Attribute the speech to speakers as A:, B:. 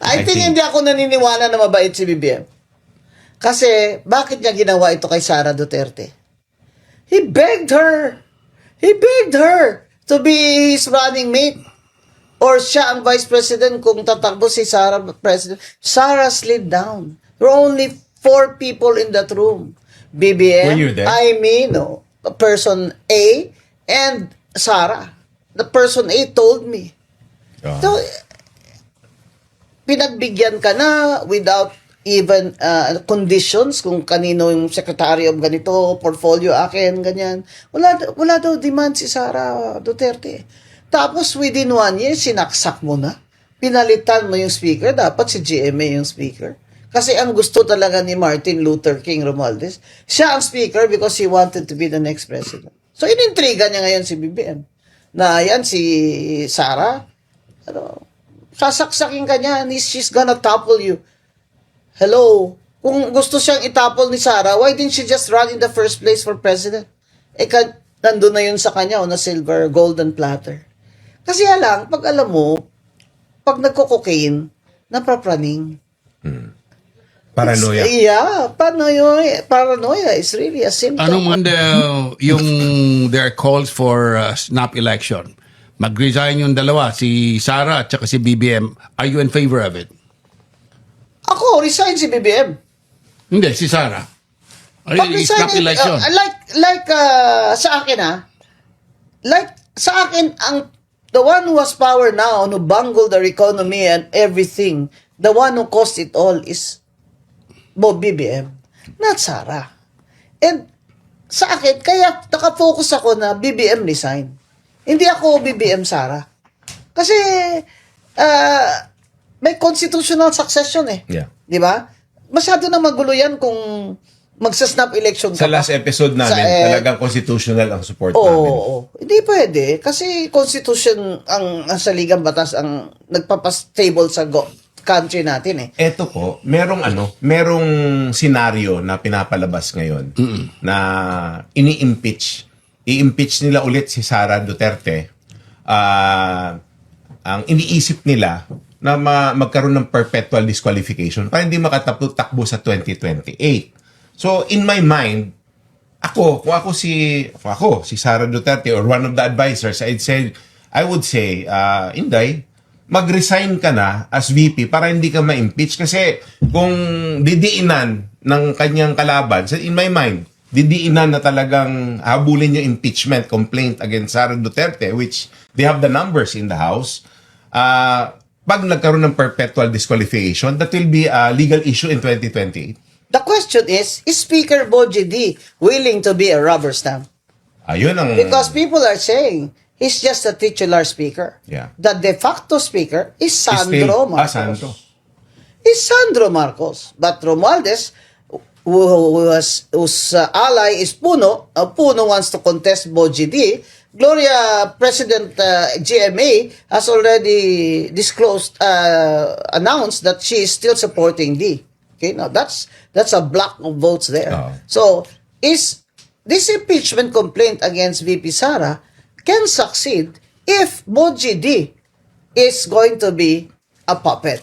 A: I think hindi ako naniniwala na mabait si BBM. Kasi, bakit niya ginawa ito kay Sara Duterte? He begged her to be his running mate. Or siya ang vice president kung tatakbo si Sara president. Sara slid down. There were only 4 people in that room. BBM,
B: Were you there?
A: no, person A, and Sara. The person A told me. So, pinagbigyan ka na without even conditions kung kanino yung secretary of ganito, portfolio akin, ganyan. Wala daw demand si Sara Duterte. Tapos within 1 year, sinaksak mo na. Pinalitan mo yung speaker. Dapat si GMA yung speaker. Kasi ang gusto talaga ni Martin Luther King Romualdez, siya ang speaker because he wanted to be the next president. So inintriga niya ngayon si BBM. Na yan si Sara, sasaksakin ka niya, she's gonna topple you. Hello? Kung gusto siyang itapol ni Sara, why didn't she just run in the first place for president? Nandun na yun sa kanya, na silver, golden platter. Kasi lang, pag alam mo, pag nagko-cocaine, napapraning.
B: Paranoia.
A: Paranoia is really a symptom.
C: Anong yung their calls for snap election? Mag-resign yung dalawa, si Sara at saka si BBM. Are you in favor of it?
A: Ako, resign si BBM.
C: Hindi, si Sara. Snap election.
A: Sa akin sa akin, the one who has power now, who bungled our economy and everything, the one who caused it all is BBM, not Sara. And sa akin, kaya nakafocus ako na BBM resign. Hindi ako BBM Sara. Kasi may constitutional succession
B: Yeah.
A: Di ba? Masyado na magulo yan kung magsa-snap election ka
B: Sa last episode namin, talagang constitutional ang support namin.
A: Hindi pwede. Kasi constitution ang sa ligang batas ang nagpapastable sa country natin
B: Eto po, merong senaryo na pinapalabas ngayon na ini-impeach. I-impeach nila ulit si Sara Duterte. Ang iniisip nila na magkaroon ng perpetual disqualification para hindi makatapos-takbo sa 2028. So, in my mind, kung ako si Sara Duterte or one of the advisors, I would say, Inday, mag-resign ka na as VP para hindi ka ma-impeach. Kasi kung didiinan ng kanyang kalaban, in my mind, didiinan na talagang habulin yung impeachment complaint against Sara Duterte, which they have the numbers in the House. Pag nagkaroon ng perpetual disqualification, that will be a legal issue in 2028.
A: The question is Speaker Boji D willing to be a rubber stamp?
B: Ayun ang...
A: Because people are saying he's just a titular speaker.
B: Yeah.
A: The de facto speaker is Sandro Marcos. Is Sandro Marcos. But Romualdez, whose ally is Puno, Puno wants to contest Boji D. Gloria, President GMA has already announced that she is still supporting D. Okay, now that's a block of votes there. So, is this impeachment complaint against VP Sara can succeed if Boji D is going to be a puppet.